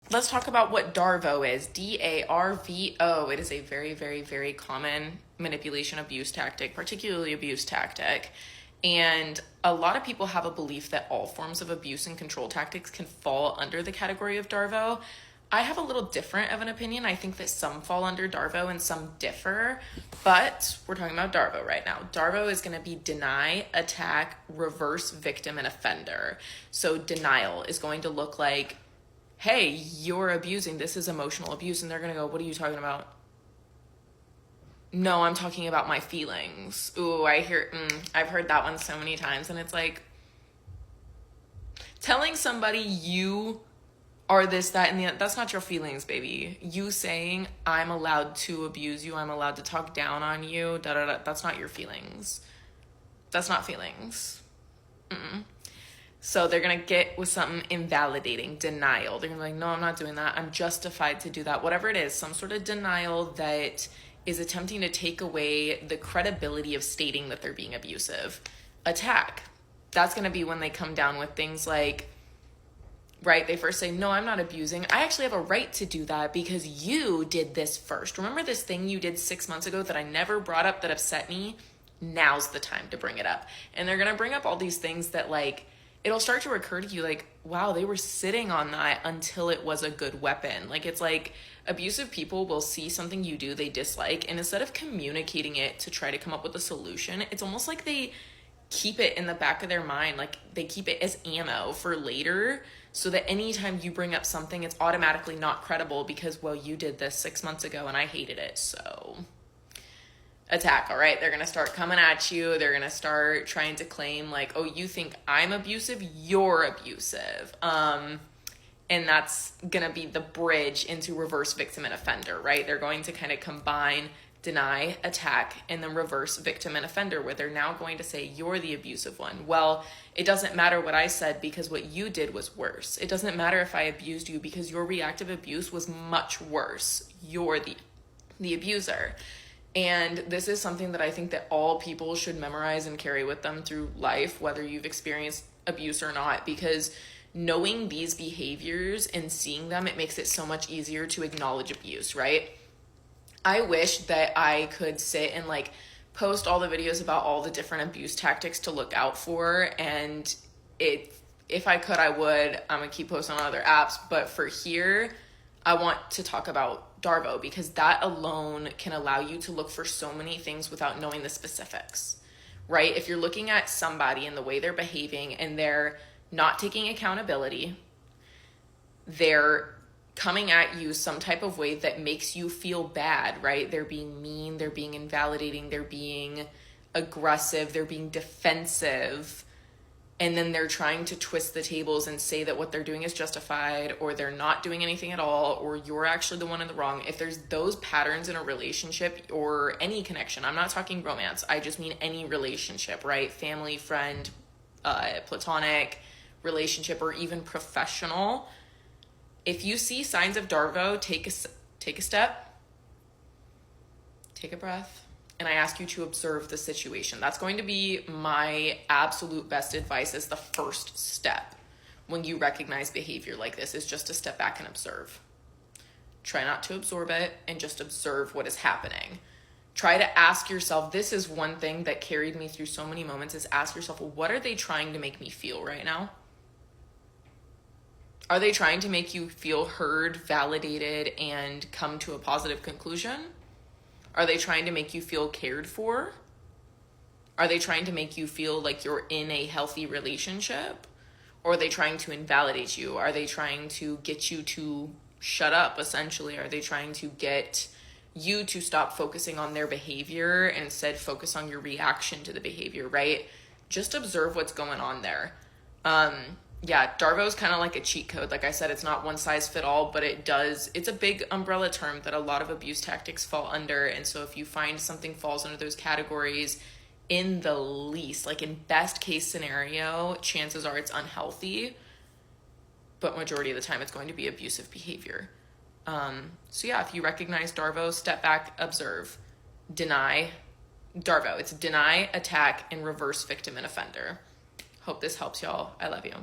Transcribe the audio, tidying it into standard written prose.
let's talk about what D.A.R.V.O is. D.A.R.V.O. It is a very, very, very common manipulation abuse tactic, particularly abuse tactic. And a lot of people have a belief that all forms of abuse and control tactics can fall under the category of D.A.R.V.O. I have a little different of an opinion. I think that some fall under D.A.R.V.O and some differ, but we're talking about D.A.R.V.O right now. D.A.R.V.O is going to be deny, attack, reverse, victim, and offender. So denial is going to look like, hey, you're abusing, this is emotional abuse. And they're going to go, what are you talking about? No, I'm talking about my feelings. Ooh, I've heard that one so many times. And it's like, telling somebody you are this, that, and the other, that's not your feelings, baby. You saying, I'm allowed to abuse you, I'm allowed to talk down on you, da da da, that's not your feelings. That's not feelings. So they're going to get with something invalidating, denial. They're going to be like, no, I'm not doing that. I'm justified to do that. Whatever it is, some sort of denial that is attempting to take away the credibility of stating that they're being abusive. Attack. That's going to be when they come down with things like, right, they first say, no, I'm not abusing. I actually have a right to do that because you did this first. Remember this thing you did 6 months ago that I never brought up that upset me? Now's the time to bring it up. And they're going to bring up all these things that, like, it'll start to occur to you like, wow, they were sitting on that until it was a good weapon. Like, it's like abusive people will see something you do they dislike, and instead of communicating it to try to come up with a solution, it's almost like they keep it in the back of their mind. Like, they keep it as ammo for later, so that anytime you bring up something, it's automatically not credible because, well, you did this 6 months ago and I hated it, so... Attack, all right? They're going to start coming at you. They're going to start trying to claim, like, oh, you think I'm abusive? You're abusive. And that's going to be the bridge into reverse victim and offender, right? They're going to kind of combine deny, attack, and then reverse victim and offender, where they're now going to say, you're the abusive one. Well, it doesn't matter what I said because what you did was worse. It doesn't matter if I abused you because your reactive abuse was much worse. You're the abuser. And this is something that I think that all people should memorize and carry with them through life, whether you've experienced abuse or not, because knowing these behaviors and seeing them, it makes it so much easier to acknowledge abuse, right? I wish that I could sit and like post all the videos about all the different abuse tactics to look out for. And if I could, I would. I'm going to keep posting on other apps. But for here, I want to talk about D.A.R.V.O because that alone can allow you to look for so many things without knowing the specifics, right? If you're looking at somebody and the way they're behaving and they're not taking accountability, they're coming at you some type of way that makes you feel bad, right? They're being mean, they're being invalidating, they're being aggressive, they're being defensive. And then they're trying to twist the tables and say that what they're doing is justified, or they're not doing anything at all, or you're actually the one in the wrong. If there's those patterns in a relationship or any connection, I'm not talking romance, I just mean any relationship, right? Family, friend, platonic relationship, or even professional. If you see signs of D.A.R.V.O, take a step, take a breath, and I ask you to observe the situation. That's going to be my absolute best advice as the first step when you recognize behavior like this, is just to step back and observe. Try not to absorb it and just observe what is happening. Try to ask yourself, this is one thing that carried me through so many moments, is ask yourself, well, what are they trying to make me feel right now? Are they trying to make you feel heard, validated, and come to a positive conclusion? Are they trying to make you feel cared for? Are they trying to make you feel like you're in a healthy relationship? Or are they trying to invalidate you? Are they trying to get you to shut up, essentially? Are they trying to get you to stop focusing on their behavior and instead focus on your reaction to the behavior, right? Just observe what's going on there. D.A.R.V.O is kind of like a cheat code. Like I said, it's not one size fit all, but it's a big umbrella term that a lot of abuse tactics fall under. And so if you find something falls under those categories, in the least, like in best case scenario, chances are it's unhealthy, but majority of the time it's going to be abusive behavior. If you recognize D.A.R.V.O, step back, observe, deny. D.A.R.V.O, it's deny, attack, and reverse victim and offender. Hope this helps, y'all. I love you.